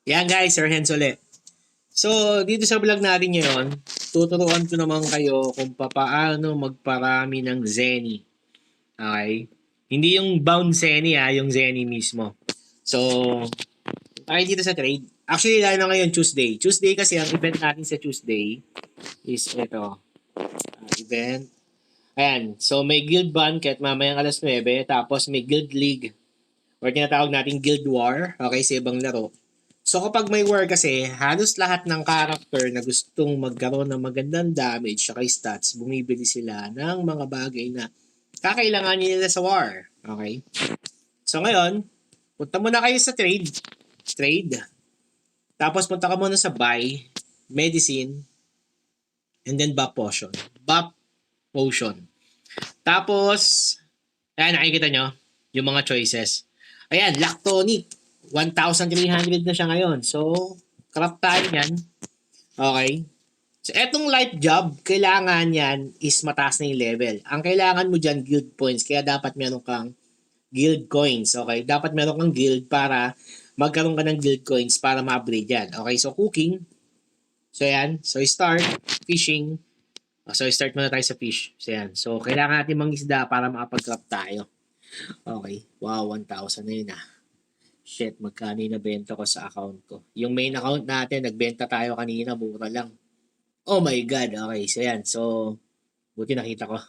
Yan guys, Sir Hens ulit. So, dito sa vlog natin ngayon, tuturuan ko naman kayo kung paano magparami ng Zenny. Okay? Hindi yung bound Zenny yung Zenny mismo. So, tayo dito sa trade. Actually, lalo na ngayon Tuesday. Tuesday kasi ang event natin sa Tuesday is ito. Event. Ayan. So, may Guild Banquet mamayang alas 9. Tapos may Guild League or tinatawag natin Guild War. Okay, sa ibang laro. So kapag may war kasi, halos lahat ng character na gustong magkaroon ng magandang damage sa stats, bumibili sila ng mga bagay na kakailangan nila sa war. Okay? So ngayon, punta muna kayo sa trade. Trade. Tapos punta ka muna sa buy, medicine, and then buff potion. Buff potion. Tapos, ayan, nakikita nyo yung mga choices. Ayan, Lactonic. 1,300 na siya ngayon. So, craft tayo yan. Okay. So, etong life job, kailangan yan is mataas na yung level. Ang kailangan mo dyan, guild points. Kaya dapat meron kang guild coins. Okay. Dapat meron kang guild para magkaroon ka ng guild coins para ma-upgrade yan. Okay. So, cooking. So, yan. So, start. Fishing. So, start muna tayo sa fish. So, yan. So, kailangan natin mangisda para makapag-craft tayo. Okay. Wow, 1,000 na yun Shit, magkano yung nabenta ko sa account ko? Yung main account natin, nagbenta tayo kanina, mura lang. Oh my God, okay. So yan, so, buti nakita ko.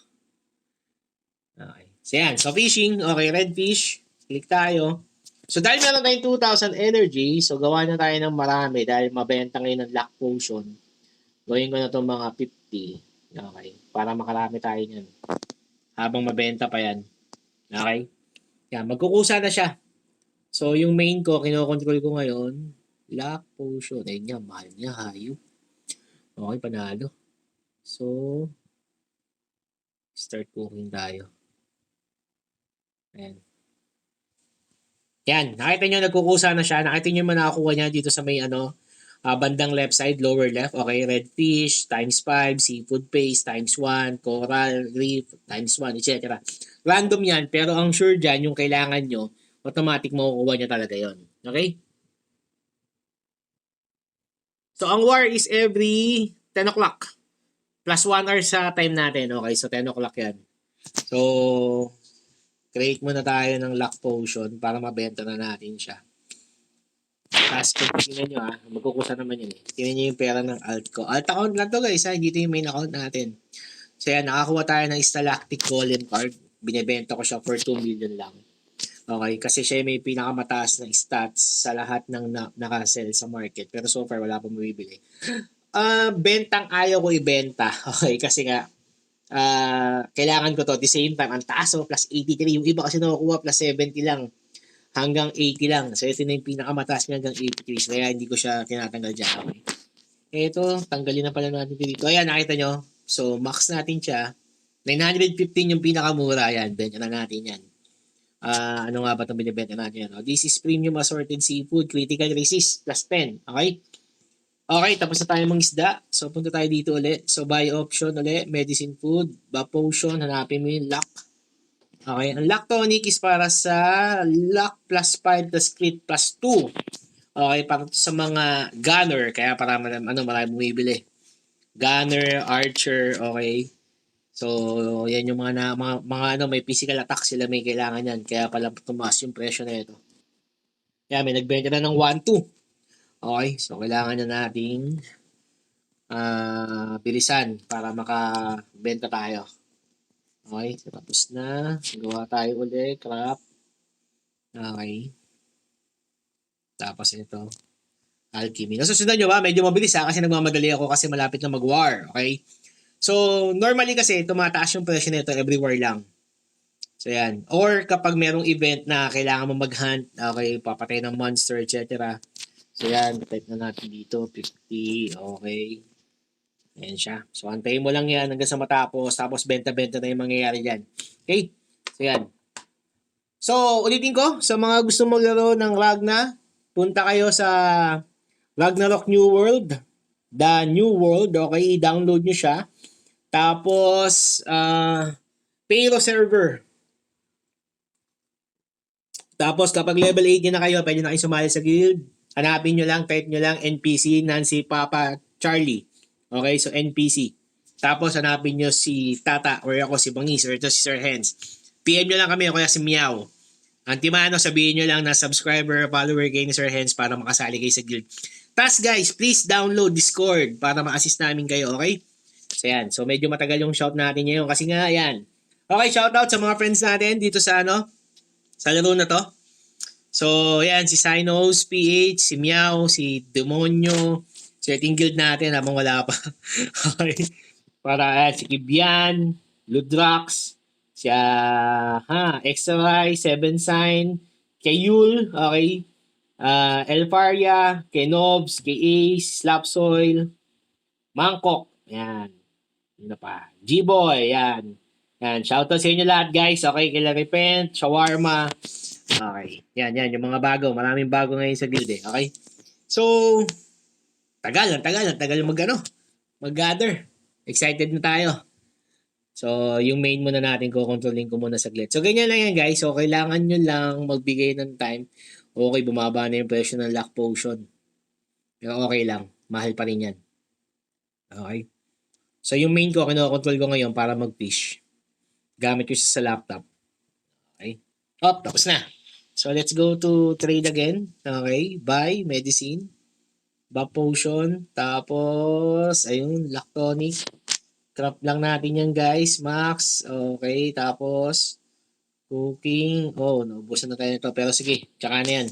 Okay. So yan, so fishing, okay, red fish. Click tayo. So dahil meron tayong 2,000 energy, so gawa na tayo ng marami dahil mabenta ngayon ng lock potion. Gawin ko na itong mga 50. Okay, para makarami tayo niyan. Habang mabenta pa yan. Okay? Yan, magkukusa na siya. So, yung main ko, kinokontrol ko ngayon, lock potion. Ayun nga, mahal niya, hayop. Okay, panalo. So, start cooking tayo. Ayan. Yan, nakita nyo, nagkukusa na siya. Nakita nyo man nakakuha niya dito sa may bandang left side, lower left. Okay, red fish, times 5, seafood paste, times 1, coral, reef, times 1, etc. Random yan, pero ang sure dyan, yung kailangan nyo, automatic makukuha niya talaga yon. Okay? So, ang war is every 10 o'clock. Plus 1 hour sa time natin. Okay, so 10 o'clock yan. So, create muna tayo ng luck potion para mabenta na natin siya. Tapos kung tingnan nyo magkukusa naman yun Tingnan nyo yung pera ng alt ko. Alt account lang to guys dito yung main account natin. So yan, nakakuha tayo ng Stalactic Golem card. Binibenta ko siya for 2 million lang. Okay, kasi siya may pinakamataas na stats sa lahat ng nakasell sa market. Pero so far, wala pa mabibili. Bentang ayaw ko ibenta. Okay, kasi nga, kailangan ko to at the same time. Ang taas plus 83. Yung iba kasi nakukuha plus 70 lang. Hanggang 80 lang. So, ito na yung pinakamataas niya hanggang 83. So, kaya hindi ko siya tinatanggal dyan. Okay. Ito, tanggalin na pala natin dito. Ayan, nakita nyo. So, max natin siya. 915 yung pinakamura. Ayan, benta na natin yan. Ano nga ba itong binibenta natin yan? This is premium assorted seafood, critical resist, plus 10. Okay? Okay, tapos na tayo mangisda. So, punta tayo dito ulit. So, buy option ulit, medicine food, buff potion, hanapin mo yung lock. Okay, ang lock tonic is para sa lock plus 5 plus crit plus 2. Okay, para sa mga gunner, kaya para marami bumibili. Gunner, archer, okay. So, yan yung mga may physical attack sila may kailangan yan. Kaya pala tumaas yung presyo na ito. Kaya may nagbenta na ng 1-2. Okay, so kailangan na nating bilisan para makabenta tayo. Okay, so tapos na. Gawa tayo ulit, craft. Okay. Tapos ito, alchemy. Nasusundan nyo ba? Medyo mabilis kasi nagmamadali ako kasi malapit na mag-war. Okay? So, normally kasi tumataas yung presyo nito every war lang. So, yan. Or kapag merong event na kailangan mo mag-hunt, okay, papatay ng monster, etc. So, yan. Type na natin dito, 50. Okay. Ayan siya. So, antayin mo lang yan hanggang sa matapos. Tapos, benta-benta na yung mangyayari dyan. Okay? So, yan. So, ulitin ko, sa mga gusto maglaro ng Ragna, punta kayo sa Ragnarok New World. The New World, okay? I-download nyo siya. Tapos, Payro server. Tapos, kapag level 80 na kayo, pwede na kayo sumali sa guild. Hanapin nyo lang, type nyo lang NPC, Nancy Papa Charlie. Okay, so NPC. Tapos hanapin nyo si Tata or ako si Bangis or ito si Sir Hens. PM nyo lang kami o kaya si Meow. Antimano, sabihin nyo lang na subscriber, follower kayo ni Sir Hens para makasali kayo sa guild. Tas guys, please download Discord para ma-assist namin kayo, okay? So yan, so medyo matagal yung shout natin ngayon kasi nga yan. Okay, shout out sa mga friends natin dito sa sa laro na to. So yan, si Sinos, PH, si Meow, si Demonyo, si ating guild natin habang wala pa. Okay. Para si Kibian, Ludrax, si Extra Seven Sign, kay Yul, okay, Elfaria, kay Nobs, kay Ace, Slapsoil, Mangkok, yan, yun na pa, G-Boy, yan, yan, shoutout sa inyo lahat guys, okay, kay Repent, Shawarma, okay, yan, yung mga bago, maraming bago ngayon sa guild okay, so, tagal mag-gather, excited na tayo. So, yung main muna natin, kukontrolin ko muna saglit. So, ganyan lang yan guys. So, kailangan nyo lang magbigay ng time. Okay, bumaba na yung presyo ng lock potion. Pero okay lang. Mahal pa rin yan. Okay. So, yung main ko, kinokontrol ko ngayon para mag-fish. Gamit ko siya sa laptop. Okay. Oh, tapos na. So, let's go to trade again. Okay. Buy, medicine. Buff potion. Tapos, ayun, lock tonic. Craft lang natin yan guys. Max. Okay. Tapos, cooking. Oh, naubusan na tayo nito. Pero sige, tsaka na yan.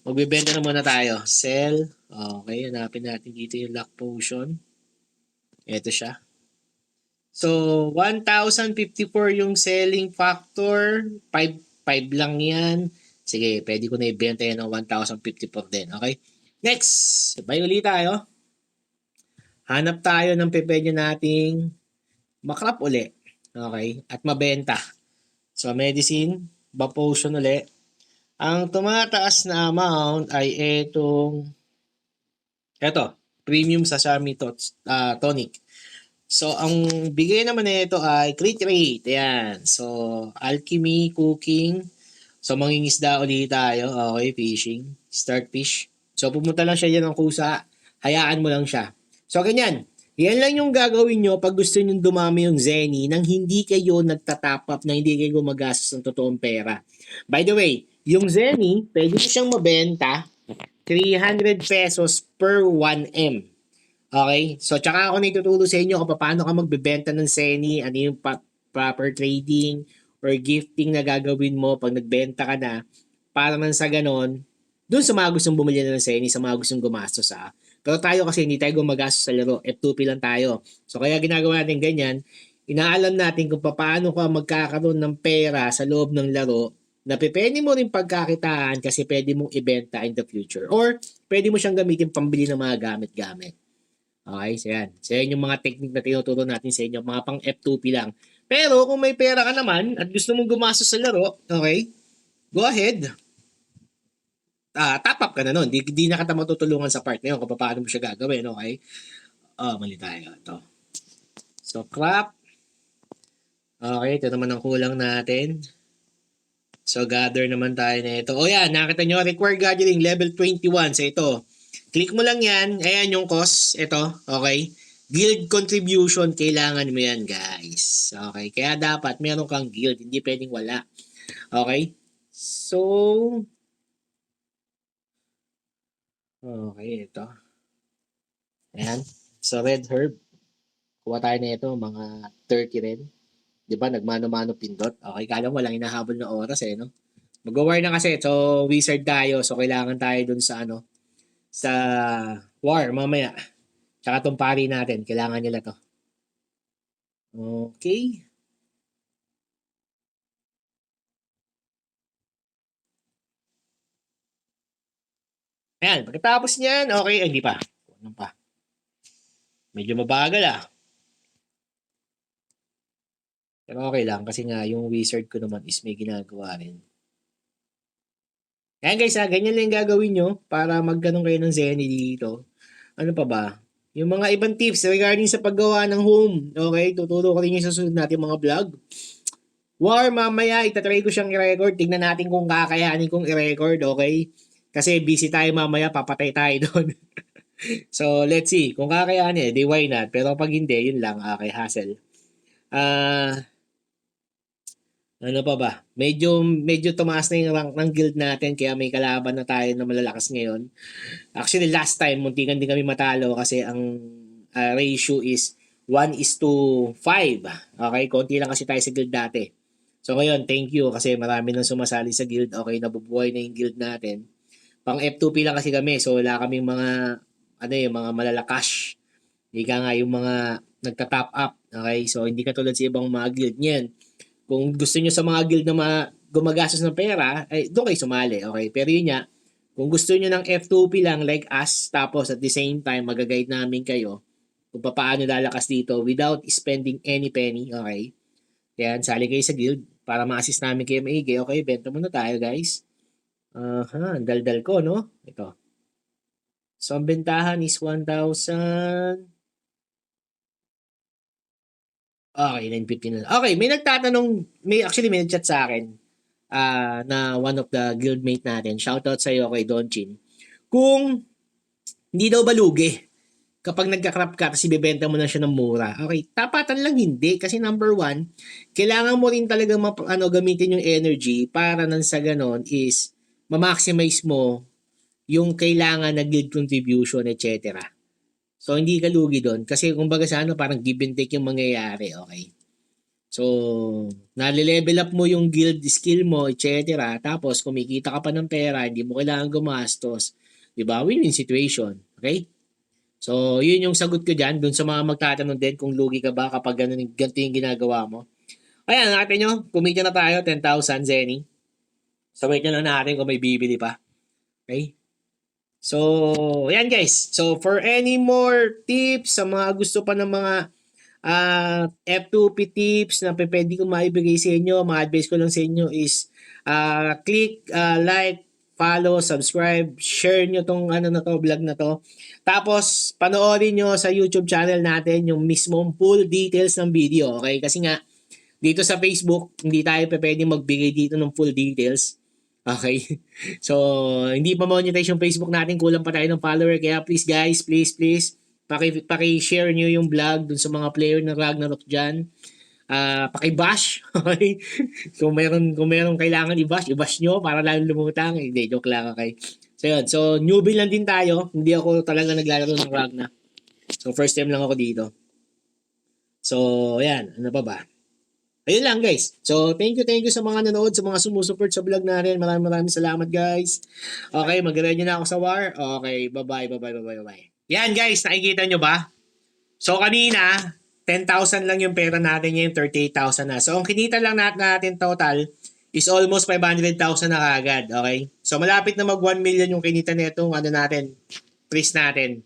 Magbibenta na muna tayo. Sell. Okay, hanapin natin dito yung lock potion. Ito siya. So, 1,054 yung selling factor. 5 lang yan. Sige, pwede ko na ibenta yan ng 1,054 din. Okay? Next. Buy ulit tayo. Hanap tayo ng pwede nating makrap uli. Okay? At mabenta. So, medicine, buff potion uli. Ang tumataas na amount ay eto, premium sesame tonic. So, ang bigay naman nito ay crit rate. Ayan. So, alchemy, cooking. So, mangingisda ulit tayo. Okay, fishing. Start fish. So, pumunta lang siya dyan ng kusa. Hayaan mo lang siya. So, ganyan. Yan lang yung gagawin nyo pag gusto nyo dumami yung Zenny nang hindi kayo nagtatap up, na hindi kayo gumagastos ng totoong pera. By the way, yung Zenny, pwede mo siyang mabenta 300 pesos per 1M. Okay? So, tsaka ako naituturo sa inyo kung paano ka magbebenta ng Zenny, ano yung proper trading or gifting na gagawin mo pag nagbenta ka na para man sa ganon, dun sa mga gustong bumili na ng Zenny, sa mga gustong gumastos Pero tayo kasi hindi tayo gumagastos sa laro. F2P lang tayo. So kaya ginagawa natin ganyan, inaalam natin kung paano ka magkakaroon ng pera sa loob ng laro na pwede mo rin pagkakitaan kasi pwede mong ibenta in the future. Or pwede mo siyang gamitin pambili ng mga gamit-gamit. Okay, so yan. So yan yung mga technique na tinuturo natin sa inyo. Mga pang F2P lang. Pero kung may pera ka naman at gusto mong gumastos sa laro, okay, go ahead. Top up ka na nun. Di na kita matutulungan sa part na yun kung paano mo siya gagawin, okay? Mali tayo. Ito. So, crop. Okay, ito naman ang kulang natin. So, gather naman tayo na ito. Yan, nakita nyo, require gathering, level 21. So, ito. Click mo lang yan. Ayan yung cost. Ito, okay? Guild contribution, kailangan mo yan, guys. Okay, kaya dapat meron kang guild. Hindi pwedeng wala. Okay? So, okay, ito. Ayan. So, red herb. Kuha tayo na ito, mga 30 rin. Di ba? Nagmano-mano pindot. Okay, kala mo walang hinahabol na oras no? Mag-war na kasi. So, wizard tayo. So, kailangan tayo dun sa sa war mamaya. Tsaka itong pari natin. Kailangan nila to. Okay. Ayan, pagkatapos niyan, okay, hindi pa. Ano pa? Medyo mabagal Pero okay lang kasi nga yung wizard ko naman is may ginagawa rin. Ayan guys ganyan lang yung gagawin nyo para magganong kayo ng Zenny dito. Ano pa ba? Yung mga ibang tips regarding sa paggawa ng home. Okay, tuturo ko rin yung susunod natin mga vlog. War mamaya, itatry ko siyang i-record. Tignan natin kung kakayanin kong i-record, okay? Kasi busy tayo mamaya, papatay tayo doon. So, let's see. Kung kakayanin, di why not? Pero pag hindi, yun lang. Okay, hassle. Ah, ano pa ba? Medyo tumaas na yung rank ng guild natin kaya may kalaban na tayo na malalakas ngayon. Actually, last time, muntikan din kami matalo kasi ang ratio is 1:5. Okay, konti lang kasi tayo sa guild dati. So ngayon, thank you kasi marami nang sumasali sa guild. Okay, nabubuhay na yung guild natin. Pang F2P lang kasi kami, so wala kaming mga mga malalakas. Hindi ka nga yung mga nagta-top up. Okay, so hindi katulad sa ibang mga guild niyan. Kung gusto niyo sa mga guild na gumagastos ng pera, ay doon kayo sumali. Okay, pero yun nga, kung gusto niyo ng F2P lang like us, tapos at the same time, magaguide namin kayo kung paano lalakas dito without spending any penny. Okay, kaya sali kayo sa guild para ma-assist namin kayo maigi. Okay, benta muna tayo guys. Daldal ko, no? Ito. So, ang bentahan is 1,000. Okay, 950 na. Okay, may nagtatanong, actually may nag-chat sa akin na one of the guildmate natin. Shoutout sa iyo kay Donchin. Kung hindi daw balugi kapag nagka-crop ka tapos ibebenta mo na siya ng mura. Okay, tapatan lang hindi kasi number one, kailangan mo rin talaga gamitin yung energy para nang sa ganon is ma-maximize mo yung kailangan na guild contribution, etc. So, hindi ka lugi doon. Kasi kumbaga sa parang give and take yung mangyayari. Okay. So, nale-level up mo yung guild skill mo, etc. Tapos, kumikita ka pa ng pera, hindi mo kailangan gumastos. Diba? Win-win situation. Okay? So, yun yung sagot ko dyan. Doon sa mga magtatanong din kung lugi ka ba kapag ganito yung ginagawa mo. Ayan, natin nyo. Kumita na tayo, 10,000 Zenny. So, wait na lang natin kung may bibili pa. Okay? So, ayan guys. So, for any more tips sa mga gusto pa ng mga F2P tips na pwede ko maibigay sa inyo, mga advice ko lang sa inyo is click, like, follow, subscribe, share nyo tong vlog na to. Tapos, panoorin nyo sa YouTube channel natin yung mismong full details ng video. Okay? Kasi nga, dito sa Facebook, hindi tayo pwede magbigay dito ng full details. Okay? So, hindi pa monetize yung Facebook natin. Kulang pa tayo ng follower. Kaya please guys, please, paki-share nyo yung vlog dun sa mga player ng Ragnarok dyan. Paki-bash. Okay? Kung meron kailangan i-bash nyo para lang lumutang. Hindi, joke lang. Okay? So, yun. So, newbie lang din tayo. Hindi ako talaga naglalaro ng Ragna. So, first time lang ako dito. So, yan. Ano pa ba? Ayun lang guys. So, thank you sa mga nanood, sa mga sumusupport sa vlog natin. Maraming salamat guys. Okay, mag-ready na ako sa war. Okay, bye-bye. Yan guys, nakikita nyo ba? So, kanina, 10,000 lang yung pera natin ngayon, 38,000 na. So, ang kinita lang natin total is almost 500,000 na kagad. Okay? So, malapit na mag 1 million yung kinita nitong priest natin.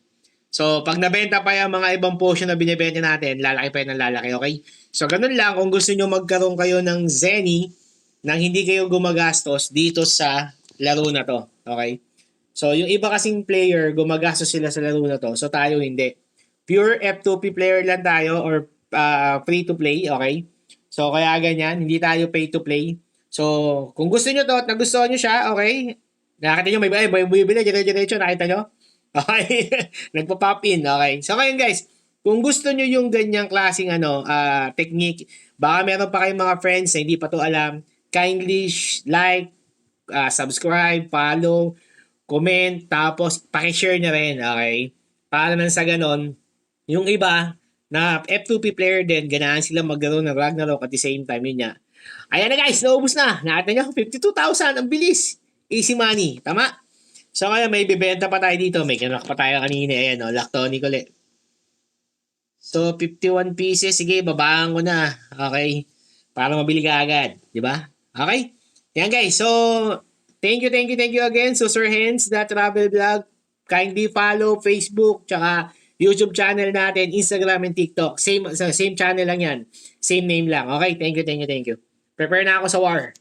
So, pag nabenta pa yung mga ibang potion na binibenta natin, lalaki pa yun ng lalaki, okay? So, ganun lang. Kung gusto nyo magkaroon kayo ng Zenny nang hindi kayo gumagastos dito sa laro na to, okay? So, yung iba kasing player, gumagastos sila sa laro na to. So, tayo hindi. Pure F2P player lang tayo or free to play, okay? So, kaya ganyan. Hindi tayo pay to play. So, kung gusto nyo to at nagustuhan nyo siya, okay? Nakita nyo, may bibili, dire-diretso, nakita nyo? Okay. Nagpo-pop in. Okay. So ngayon guys, kung gusto nyo yung ganyang klaseng technique, baka meron pa kayong mga friends na hindi pa to alam, kindly like, subscribe, follow, comment, tapos pakishare nyo rin. Okay. Para nang sa ganon, yung iba na F2P player din, ganahan sila maglaro ng Ragnarok at the same time yun niya. Ayan na guys, naubos na. Nakita nyo, 52,000. Ang bilis. Easy money. Tama? So kaya may bibenta pa tayo dito. May kinak pa tayo kanina. Ayan o, Lactonic ulit. So 51 pieces. Sige, babaan ko na. Okay. Para mabili ka agad. Diba? Okay? Yan guys. So, thank you again. So Sir Hens, that travel vlog. Kindly follow Facebook, tsaka YouTube channel natin, Instagram and TikTok. Same channel lang yan. Same name lang. Okay? Thank you. Prepare na ako sa war.